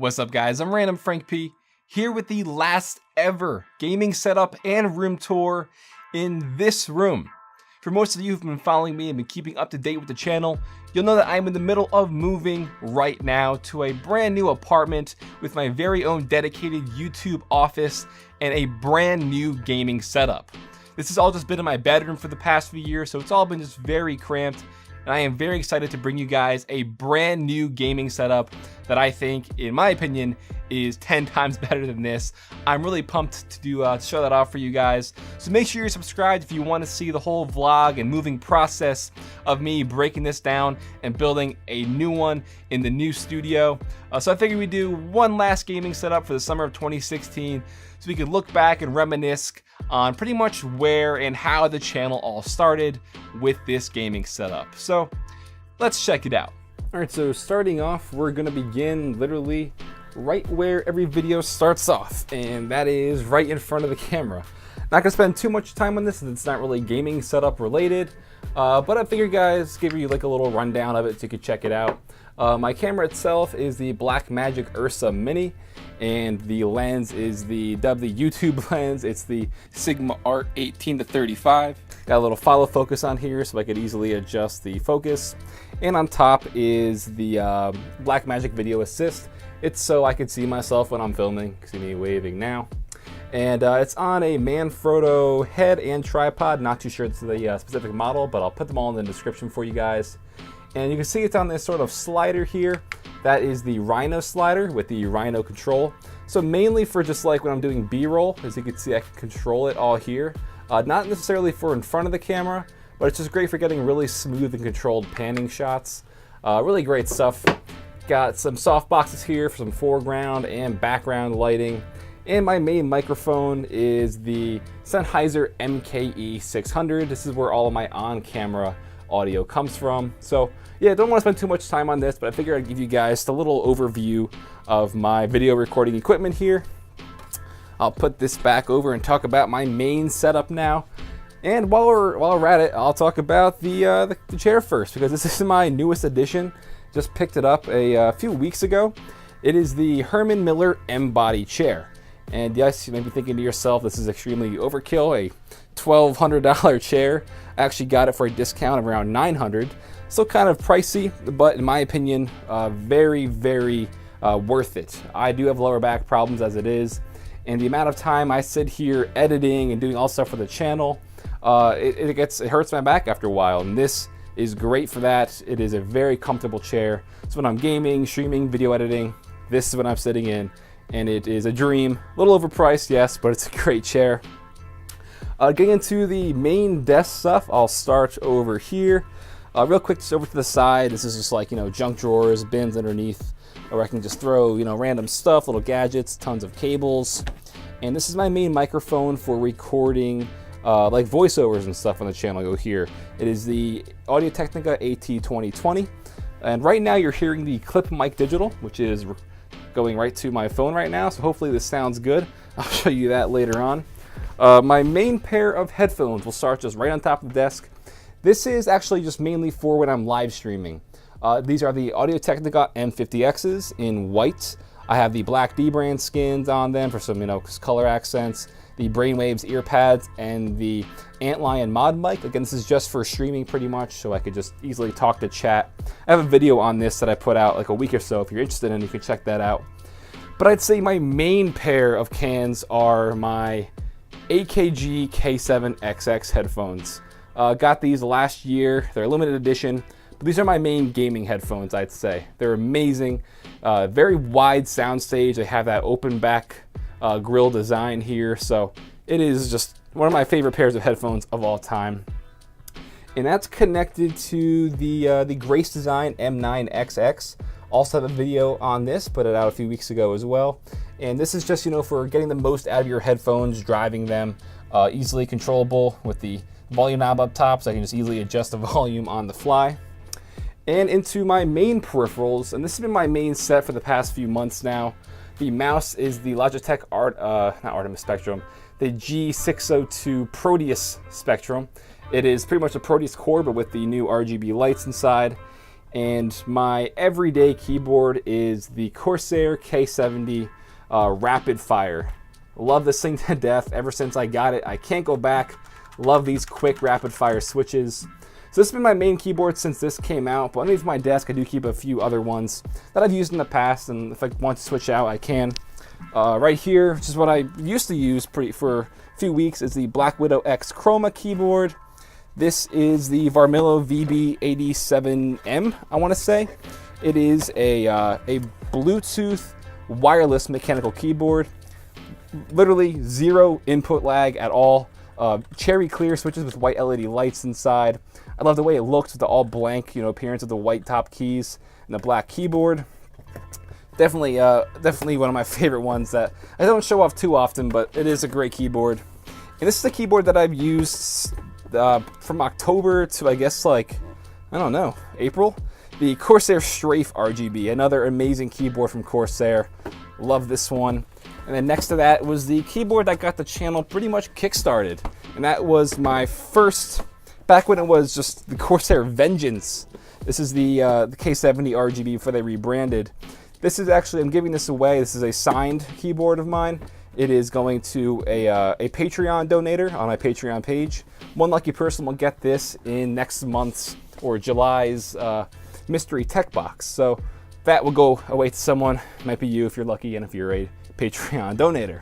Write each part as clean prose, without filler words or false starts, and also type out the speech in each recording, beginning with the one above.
What's up guys, I'm Random Frank P, here with the last ever gaming setup and room tour in this room. For most of you who've been following me and been keeping up to date with the channel, you'll know that I'm in the middle of moving right now to a brand new apartment with my very own dedicated YouTube office and a brand new gaming setup. This has all just been in my bedroom for the past few years, so it's all been just very cramped. And I am very excited to bring you guys a brand new gaming setup that I think, in my opinion, is 10 times better than this. I'm really pumped to show that off for you guys. So make sure you're subscribed if you want to see the whole vlog and moving process of me breaking this down and building a new one in the new studio. So I figured we'd do one last gaming setup for the summer of 2016 so we could look back and reminisce on pretty much where and how the channel all started with this gaming setup. So let's check it out. All right, so starting off, we're gonna begin literally right where every video starts off, and that is right in front of the camera. Not gonna spend too much time on this since it's not really gaming setup related, but I figured guys give you like a little rundown of it so you could check it out. My camera itself is the Blackmagic Ursa Mini, and the lens is the YouTube lens. It's the Sigma Art 18-35. Got a little follow focus on here so I could easily adjust the focus. And on top is the Blackmagic Video Assist. It's so I can see myself when I'm filming. See me waving now. And it's on a Manfrotto head and tripod. Not too sure it's the specific model, but I'll put them all in the description for you guys. And you can see it's on this sort of slider here. That is the Rhino slider with the Rhino control. So mainly for just like when I'm doing B-roll, as you can see I can control it all here. Not necessarily for in front of the camera, but it's just great for getting really smooth and controlled panning shots. Really great stuff. Got some soft boxes here for some foreground and background lighting. And my main microphone is the Sennheiser MKE 600. This is where all of my on-camera audio comes from. So yeah, don't want to spend too much time on this, but I figured I'd give you guys a little overview of my video recording equipment here. I'll put this back over and talk about my main setup now. And while we're at it, I'll talk about the chair first, because this is my newest addition. Just picked it up a few weeks ago. It is the Herman Miller M-Body chair. And yes, you may be thinking to yourself, this is extremely overkill, a $1,200 chair. I actually got it for a discount of around $900. Still kind of pricey, but in my opinion, very, very worth it. I do have lower back problems as it is, and the amount of time I sit here editing and doing all stuff for the channel, it hurts my back after a while, and this is great for that. It is a very comfortable chair. So when I'm gaming, streaming, video editing, this is what I'm sitting in, and it is a dream. A little overpriced, yes, but it's a great chair. Getting into the main desk stuff, I'll start over here. Real quick, just over to the side, this is just like, junk drawers, bins underneath, where I can just throw, random stuff, little gadgets, tons of cables. And this is my main microphone for recording like voiceovers and stuff on the channel. Go here. It is the Audio-Technica AT2020. And right now you're hearing the Clip Mic Digital, which is going right to my phone right now. So hopefully this sounds good. I'll show you that later on. My main pair of headphones will start just right on top of the desk. This is actually just mainly for when I'm live streaming. These are the Audio-Technica M50Xs in white. I have the black dbrand skins on them for some, color accents. The Brainwaves ear pads and the Antlion mod mic. Again, this is just for streaming pretty much, so I could just easily talk to chat. I have a video on this that I put out like a week or so. If you're interested in it, you can check that out. But I'd say my main pair of cans are my AKG K7XX headphones. Got these last year. They're a limited edition, but these are my main gaming headphones, I'd say. They're amazing. Very wide soundstage. They have that open back grill design here, so it is just one of my favorite pairs of headphones of all time. And that's connected to the Grace Design M9XX. Also have a video on this, put it out a few weeks ago as well. And this is just, for getting the most out of your headphones, driving them, easily controllable with the volume knob up top, so I can just easily adjust the volume on the fly. And into my main peripherals, and this has been my main set for the past few months now. The mouse is the Logitech not Artemis Spectrum, the G602 Proteus Spectrum. It is pretty much a Proteus core, but with the new RGB lights inside. And my everyday keyboard is the Corsair K70 Rapid Fire. Love this thing to death. Ever since I got it, I can't go back. Love these quick rapid fire switches. So this has been my main keyboard since this came out, but underneath my desk I do keep a few other ones that I've used in the past, and if I want to switch out, I can. Right here, which is what I used to use for a few weeks, is the Black Widow X Chroma keyboard. This is the Varmilo VB87M, I want to say. It is a Bluetooth wireless mechanical keyboard. Literally zero input lag at all. Cherry clear switches with white LED lights inside. I love the way it looks with the all blank, appearance of the white top keys and the black keyboard. Definitely one of my favorite ones that I don't show off too often, but it is a great keyboard. And this is the keyboard that I've used from October to, I guess, April. The Corsair Strafe RGB, another amazing keyboard from Corsair. Love this one. And then next to that was the keyboard that got the channel pretty much kickstarted. And that was my first, back when it was just the Corsair Vengeance. This is the K70 RGB before they rebranded. This is actually, I'm giving this away. This is a signed keyboard of mine. It is going to a Patreon donator on my Patreon page. One lucky person will get this in next month's or July's mystery tech box. So that will go away to someone. Might be you if you're lucky and if you're a Patreon donator.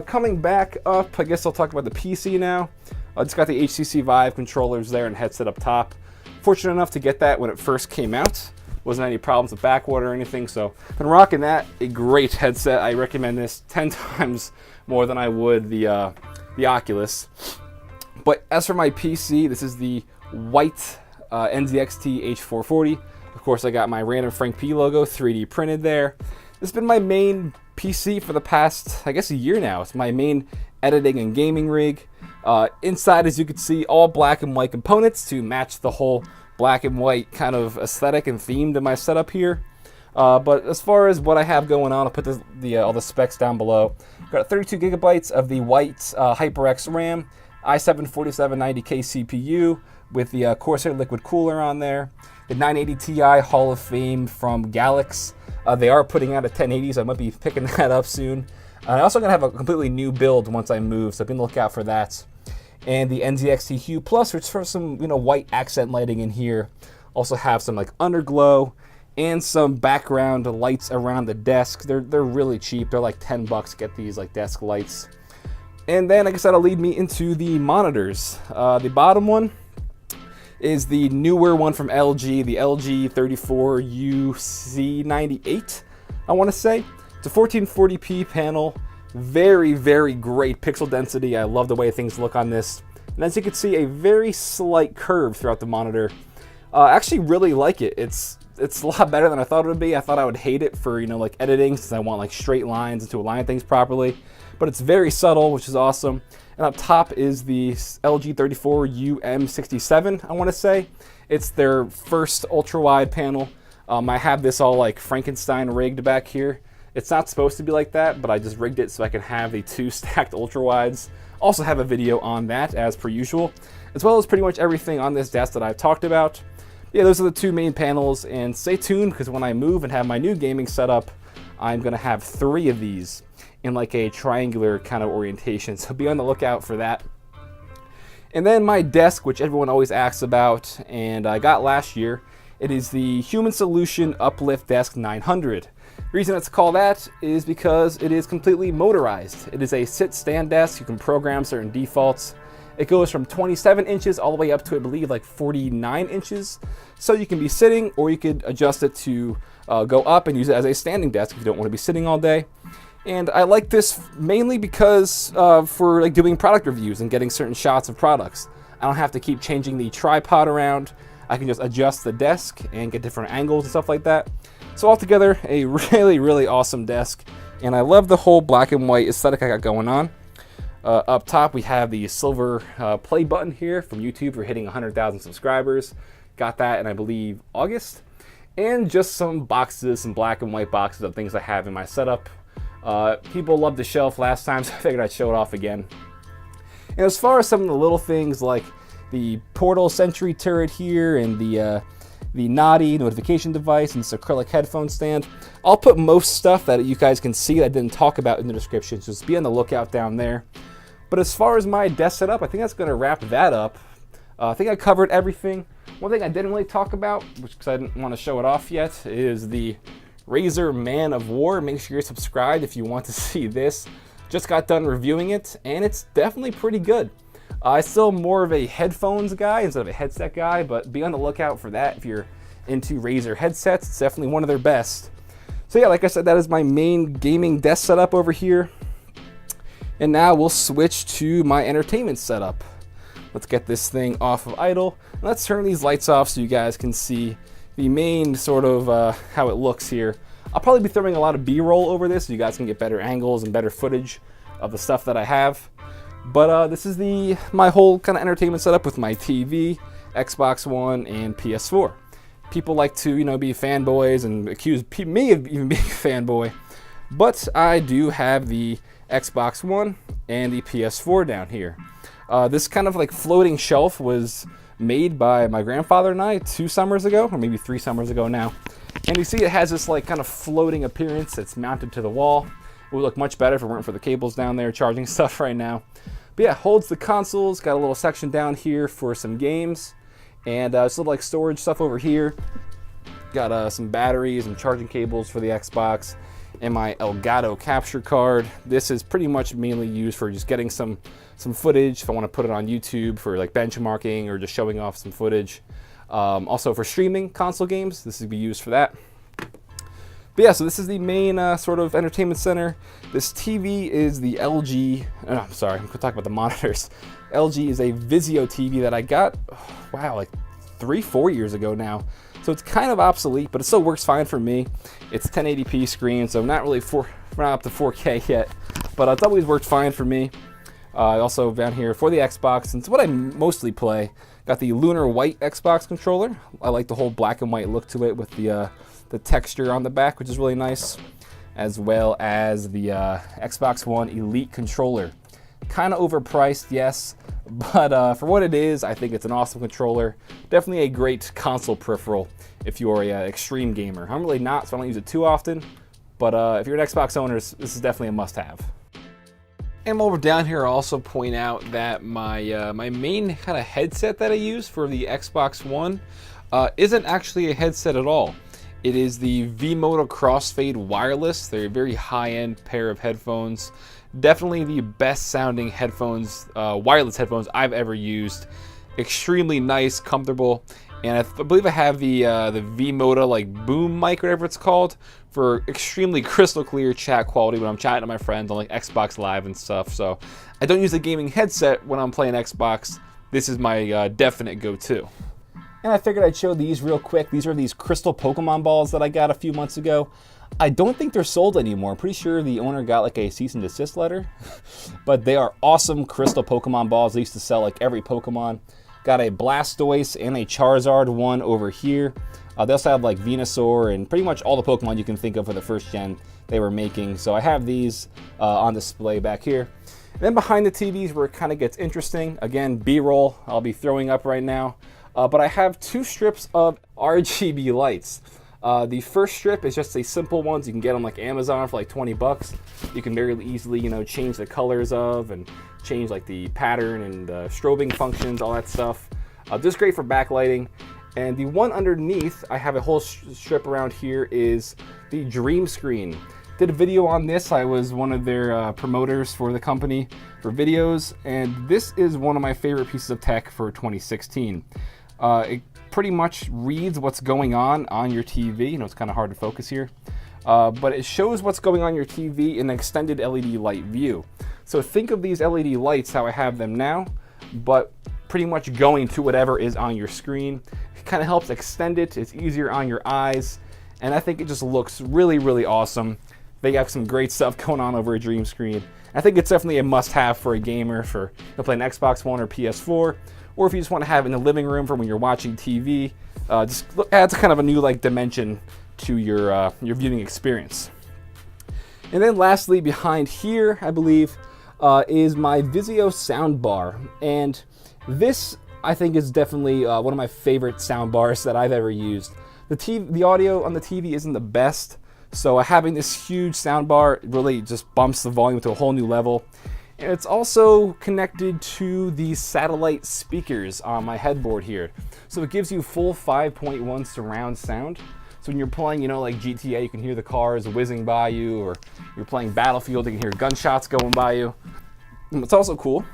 Coming back up, I guess I'll talk about the PC now. I just got the HTC Vive controllers there and headset up top. Fortunate enough to get that when it first came out. Wasn't any problems with backwater or anything, so been rocking that. A great headset. I recommend this 10 times more than I would the Oculus. But as for my PC, this is the white NZXT H440. Of course, I got my random Frank P logo 3D printed there. This has been my main PC for the past, I guess, a year now. It's my main editing and gaming rig. Inside, as you can see, all black and white components to match the whole black and white kind of aesthetic and theme to my setup here. But as far as what I have going on, I'll put all the specs down below. Got 32 gigabytes of the white HyperX RAM, i7-4790K CPU with the Corsair liquid cooler on there. The 980 Ti Hall of Fame from Galax. They are putting out a 1080, so I might be picking that up soon. I'm also going to have a completely new build once I move, so be on the lookout for that. And the NZXT Hue Plus, which is for some white accent lighting in here. Also have some underglow and some background lights around the desk. They're really cheap. They're like $10 to get these desk lights. And then I guess that'll lead me into the monitors. The bottom one is the newer one from LG, the LG 34UC98, I want to say. It's a 1440p panel. Very, very great pixel density. I love the way things look on this. And as you can see, a very slight curve throughout the monitor. I actually really like it. It's a lot better than I thought it would be. I thought I would hate it for, editing, since I want straight lines and to align things properly. But it's very subtle, which is awesome. And up top is the LG 34UM67, I want to say. It's their first ultra-wide panel. I have this all Frankenstein rigged back here. It's not supposed to be like that, but I just rigged it so I can have the 2 stacked ultra-wides. Also have a video on that, as per usual, as well as pretty much everything on this desk that I've talked about. Yeah, those are the 2 main panels, and stay tuned, because when I move and have my new gaming setup, I'm going to have 3 of these in a triangular kind of orientation, so be on the lookout for that. And then my desk, which everyone always asks about, and I got last year, it is the Human Solution Uplift Desk 900. The reason it's called that is because it is completely motorized. It is a sit-stand desk. You can program certain defaults. It goes from 27 inches all the way up to, I believe, 49 inches. So you can be sitting, or you could adjust it to go up and use it as a standing desk if you don't want to be sitting all day. And I like this mainly because for doing product reviews and getting certain shots of products. I don't have to keep changing the tripod around. I can just adjust the desk and get different angles and stuff like that. So altogether, a really, really awesome desk. And I love the whole black and white aesthetic I got going on. Up top, we have the silver play button here from YouTube for hitting 100,000 subscribers. Got that in, I believe, August. And just some boxes, some black and white boxes of things I have in my setup. People loved the shelf last time, so I figured I'd show it off again. And as far as some of the little things like the Portal Sentry turret here and the the Naughty notification device, and this acrylic headphone stand. I'll put most stuff that you guys can see that I didn't talk about in the description, so just be on the lookout down there. But as far as my desk setup, I think that's going to wrap that up. I think I covered everything. One thing I didn't really talk about, because I didn't want to show it off yet, is the Razer Man of War. Make sure you're subscribed if you want to see this. Just got done reviewing it, and it's definitely pretty good. I'm still more of a headphones guy instead of a headset guy, but be on the lookout for that if you're into Razer headsets. It's definitely one of their best. So yeah, like I said, that is my main gaming desk setup over here. And now we'll switch to my entertainment setup. Let's get this thing off of idle. Let's turn these lights off so you guys can see the main sort of how it looks here. I'll probably be throwing a lot of B-roll over this so you guys can get better angles and better footage of the stuff that I have. But this is my whole kind of entertainment setup with my TV, Xbox One, and PS4. People like to, be fanboys and accuse me of even being a fanboy, but I do have the Xbox One and the PS4 down here. This kind of like floating shelf was made by my grandfather and I 2 summers ago, or maybe 3 summers ago now. And you see it has this like kind of floating appearance. It's mounted to the wall. It would look much better if it weren't for the cables down there charging stuff right now. But yeah, holds the consoles, got a little section down here for some games, and some like storage stuff over here. Got some batteries and charging cables for the Xbox, and my Elgato capture card. This is pretty much mainly used for just getting some footage if I want to put it on YouTube for like benchmarking or just showing off some footage. Also for streaming console games, this would be used for that. But yeah, so this is the main sort of entertainment center. This TV is the LG, I'm sorry, I'm going to talk about the monitors. LG is a Vizio TV that I got, wow, like 3-4 years ago now. So it's kind of obsolete, but it still works fine for me. It's 1080p screen, so not really not up to 4K yet, but it's always worked fine for me. Also down here for the Xbox, and it's what I mostly play. Got the Lunar White Xbox controller. I like the whole black and white look to it with the texture on the back, which is really nice, as well as the Xbox One Elite controller. Kind of overpriced, yes, but for what it is, I think it's an awesome controller. Definitely a great console peripheral if you're an extreme gamer. I'm really not, so I don't use it too often, but if you're an Xbox owner, this is definitely a must-have. And while we're down here, I'll also point out that my main kind of headset that I use for the Xbox One isn't actually a headset at all. It is the V-Moto Crossfade Wireless. They're a very high-end pair of headphones. Definitely the best sounding headphones, wireless headphones I've ever used. Extremely nice, comfortable, and I believe I have the V-Moto like boom mic, whatever it's called, for extremely crystal clear chat quality when I'm chatting to my friends on like Xbox Live and stuff. So I don't use a gaming headset when I'm playing Xbox. This is my definite go-to. And I figured I'd show these real quick. These are these crystal Pokemon balls that I got a few months ago. I don't think they're sold anymore. I'm pretty sure the owner got like a cease and desist letter. But they are awesome crystal Pokemon balls. They used to sell like every Pokemon. Got a Blastoise and a Charizard one over here. They also have like Venusaur and pretty much all the Pokemon you can think of for the first gen they were making. So I have these on display back here. And then behind the TVs where it kind of gets interesting. Again, B-roll I'll be throwing up right now. But I have 2 strips of RGB lights. The first strip is just a simple one. You can get on like Amazon for like 20 bucks. You can very easily, change the colors of and change like the pattern and the strobing functions, all that stuff. Just great for backlighting. And the one underneath, I have a whole strip around here, is the Dream Screen. Did a video on this. I was one of their promoters for the company for videos, and this is one of my favorite pieces of tech for 2016. It pretty much reads what's going on your TV. It's kind of hard to focus here. But it shows what's going on your TV in an extended LED light view. So think of these LED lights how I have them now, but pretty much going to whatever is on your screen. It kind of helps extend it. It's easier on your eyes. And I think it just looks really, really awesome. They have some great stuff going on over a Dream Screen. I think it's definitely a must-have for a gamer for playing Xbox One or PS4, or if you just want to have it in the living room for when you're watching TV. Just adds kind of a new dimension to your viewing experience. And then lastly, behind here, I believe, is my Vizio soundbar. And this I think is definitely one of my favorite sound bars that I've ever used. The audio on the TV isn't the best, so having this huge sound bar really just bumps the volume to a whole new level. And it's also connected to the satellite speakers on my headboard here. So it gives you full 5.1 surround sound. So when you're playing, like GTA, you can hear the cars whizzing by you, or you're playing Battlefield, you can hear gunshots going by you. And what's also cool,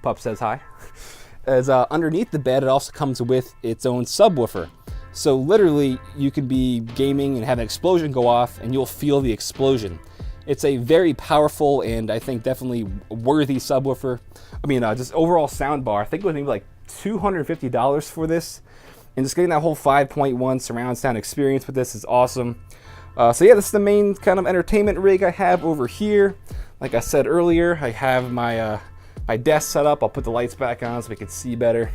Pup says hi, is underneath the bed, it also comes with its own subwoofer. So literally, you could be gaming and have an explosion go off, and you'll feel the explosion. It's a very powerful and I think definitely worthy subwoofer. I mean, just overall sound bar. I think it was maybe like $250 for this. And just getting that whole 5.1 surround sound experience with this is awesome. So yeah, this is the main kind of entertainment rig I have over here. Like I said earlier, I have my my desk set up. I'll put the lights back on so we can see better.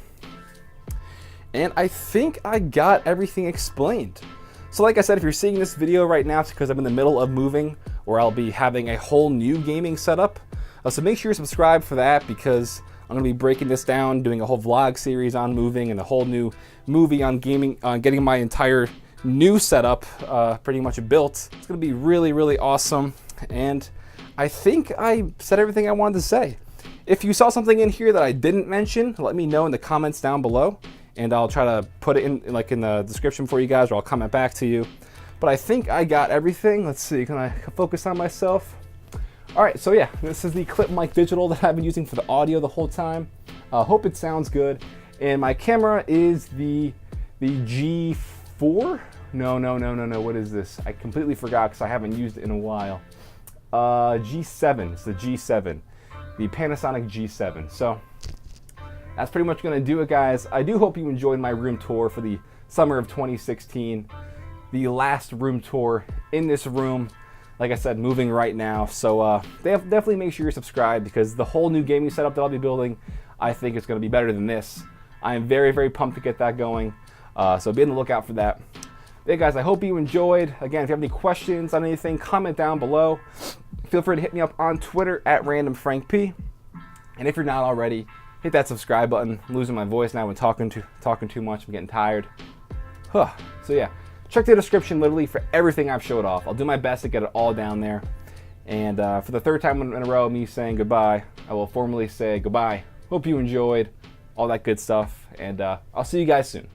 And I think I got everything explained. So like I said, if you're seeing this video right now, it's because I'm in the middle of moving, or I'll be having a whole new gaming setup. So make sure you subscribe for that, because I'm going to be breaking this down, doing a whole vlog series on moving and a whole new movie on gaming, on getting my entire new setup pretty much built. It's going to be really, really awesome. And I think I said everything I wanted to say. If you saw something in here that I didn't mention, let me know in the comments down below, and I'll try to put it in the description for you guys, or I'll comment back to you. But I think I got everything. Let's see, can I focus on myself? All right, so yeah, this is the Clip Mic Digital that I've been using for the audio the whole time. Hope it sounds good. And my camera is the G4? No, what is this? I completely forgot because I haven't used it in a while. G7, it's the G7, the Panasonic G7. So that's pretty much gonna do it, guys. I do hope you enjoyed my room tour for the summer of 2016. The last room tour in this room. Like I said, moving right now. So definitely make sure you're subscribed, because the whole new gaming setup that I'll be building, I think it's gonna be better than this. I am very, very pumped to get that going. So be on the lookout for that. Hey guys, I hope you enjoyed. Again, if you have any questions on anything, comment down below. Feel free to hit me up on Twitter at randomfrankp. And if you're not already, hit that subscribe button. I'm losing my voice now when talking too much. I'm getting tired. So yeah, check the description literally for everything I've showed off. I'll do my best to get it all down there. And for the third time in a row, me saying goodbye, I will formally say goodbye. Hope you enjoyed all that good stuff, and I'll see you guys soon.